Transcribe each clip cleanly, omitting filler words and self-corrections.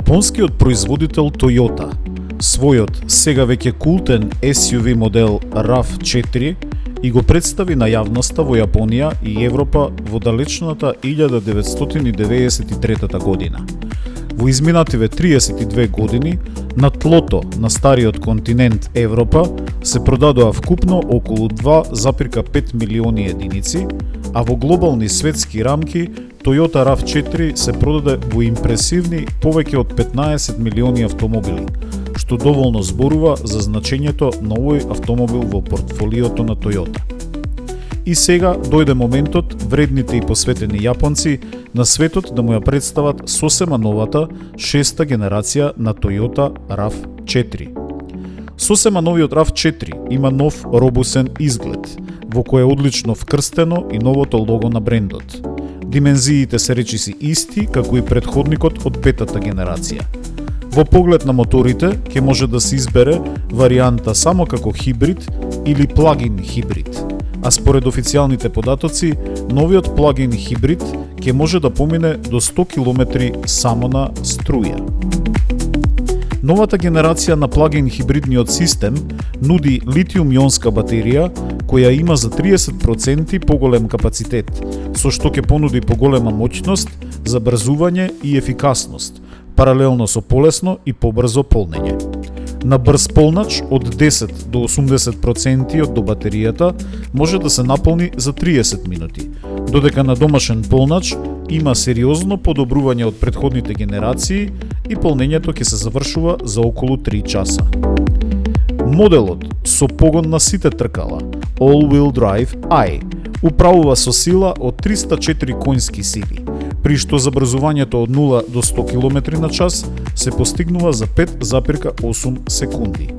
Јапонскиот производител Toyota својот сега веќе култен SUV модел RAV4 и го представи на јавноста во Јапонија и Европа во далечната 1993 година. Во изминативе 32 години на тлото на стариот континент Европа се продадоа вкупно околу 2,5 милиони единици, а во глобални светски рамки Toyota RAV4 се продаде во импресивни повеќе од 15 милиони автомобили, што доволно зборува за значењето на овој автомобил во портфолиото на Toyota. И сега дојде моментот вредните и посветени јапонци на светот да му ја представат сосема новата шеста генерација на Toyota RAV4. Сосема новиот RAV4 има нов робусен изглед, во кој е одлично вкрстено и новото лого на брендот. Димензиите се речиси исти како и претходникот од петата генерација. Во поглед на моторите ќе може да се избере варијанта само како хибрид или плагин хибрид, а според официјалните податоци, новиот плагин хибрид ќе може да помине до 100 км само на струја. Новата генерација на плагин хибридниот систем нуди литиум-јонска батерија која има за 30% поголем капацитет, со што ќе понуди поголема моќност, забрзување и ефикасност, паралелно со полесно и побрзо полнење. На брз полнач од 10 до 80% до батеријата може да се наполни за 30 минути, додека на домашен полнач има сериозно подобрување од претходните генерации и полнењето ќе се завршува за околу 3 часа. Моделот со погон на сите тркала, All-Wheel Drive I, управува со сила од 304 конјски сили, при што забрзувањето од 0 до 100 км на час се постигнува за 5,8 секунди.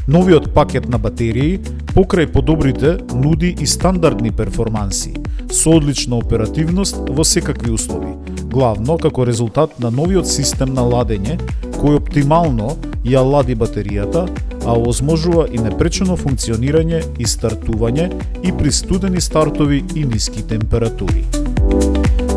Новиот пакет на батерии, покрај подобрите, нуди и стандардни перформанси, со одлична оперативност во секакви услови, главно како резултат на новиот систем на ладење, кој оптимално ја лади батеријата, а овозможува и непречено функционирање и стартување и при студени стартови и ниски температури.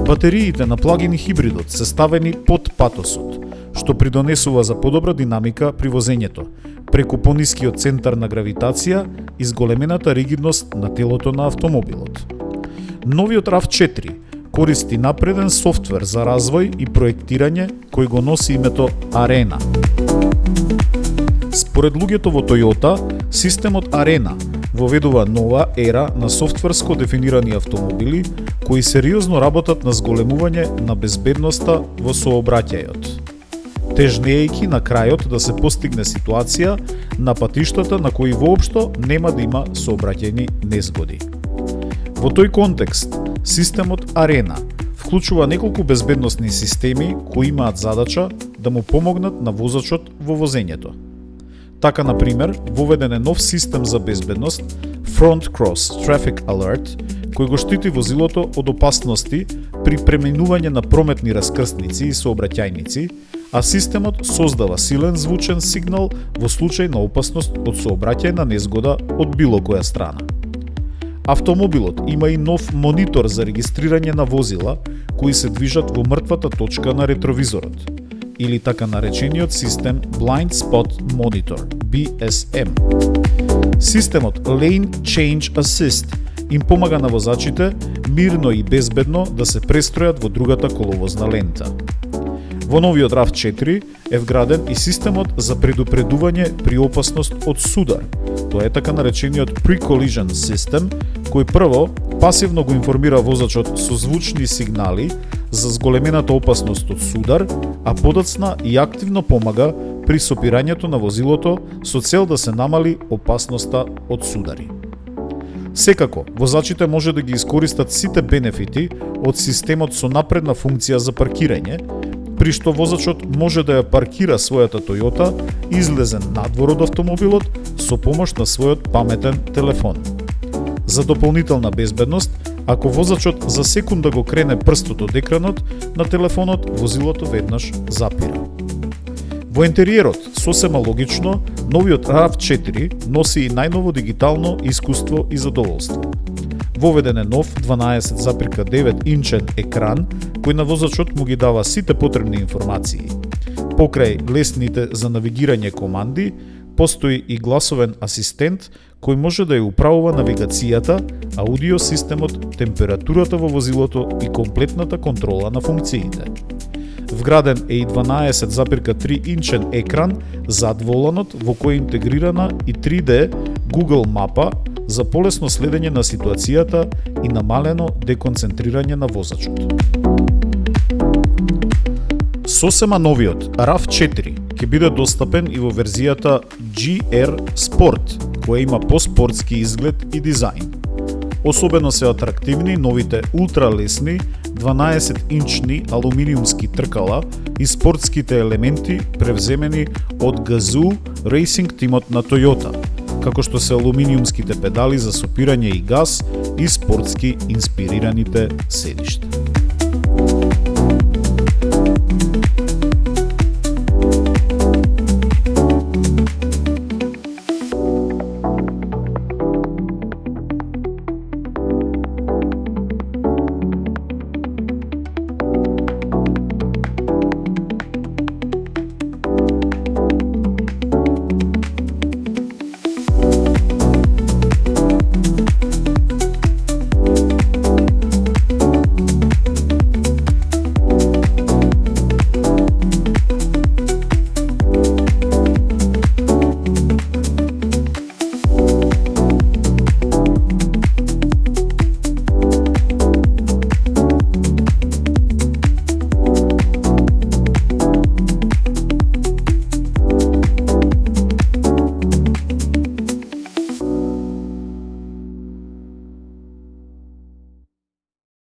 Батериите на плагин хибридот се ставени под патосот, што придонесува за подобра динамика при возењето, преку понискиот центар на гравитација и зголемената ригидност на телото на автомобилот. Новиот RAV4 користи напреден софтвер за развој и проектирање кој го носи името Arena. Според луѓето во Toyota, системот Arena воведува нова ера на софтверско дефинирани автомобили кои сериозно работат на зголемување на безбедноста во сообраќајот, тежнејќи на крајот да се постигне ситуација на патиштата на кои воопшто нема да има сообраќајни незгоди. Во тој контекст, системот Arena вклучува неколку безбедносни системи кои имаат задача да му помогнат на возачот во возењето. Така, например, воведен е нов систем за безбедност Front Cross Traffic Alert, кој го штити возилото од опасности при преминување на прометни раскрстници и сообраќајници, а системот создава силен звучен сигнал во случај на опасност од сообраќајна незгода од било која страна. Автомобилот има и нов монитор за регистрирање на возила кои се движат во мртвата точка на ретровизорот, или така наречениот систем Blind Spot Monitor, BSM. Системот Lane Change Assist им помага на возачите мирно и безбедно да се престројат во другата коловозна лента. Во новиот RAV4 е вграден и системот за предупредување при опасност од судар. Тоа е така наречениот Pre-Collision System, кој прво пасивно го информира возачот со звучни сигнали за зголемената опасност од судар, а подоцна и активно помага при сопирањето на возилото со цел да се намали опасноста од судари. Секако, возачите може да ги искористат сите бенефити од системот со напредна функција за паркирање, при што возачот може да ја паркира својата Toyota излезен надвор од автомобилот со помош на својот паметен телефон. За дополнителна безбедност, ако возачот за секунда го крене прстот од екранот на телефонот, возилото веднаш запира. Во интериерот, сосема логично, новиот RAV4 носи и најново дигитално искуство и задоволство. Воведен е нов 12,9 инчен екран кој на возачот му ги дава сите потребни информации. Покрај лесните за навигирање команди, постои и гласовен асистент кој може да ја управува навигацијата, аудио системот, температурата во возилото и комплетната контрола на функциите. Вграден е и 12,3 инчен екран зад воланот во кој е интегрирана и 3D Google мапа за полесно следење на ситуацијата и намалено деконцентрирање на возачот. Сосема новиот RAV4 ќе биде достапен и во верзијата GR Sport, која има поспортски изглед и дизајн. Особено се атрактивни новите ултралесни 12-инчни алуминиумски тркала и спортските елементи превземени од Gazoo Racing тимот на Toyota, како што се алуминиумските педали за сопирање и газ и спортски инспирираните седишта.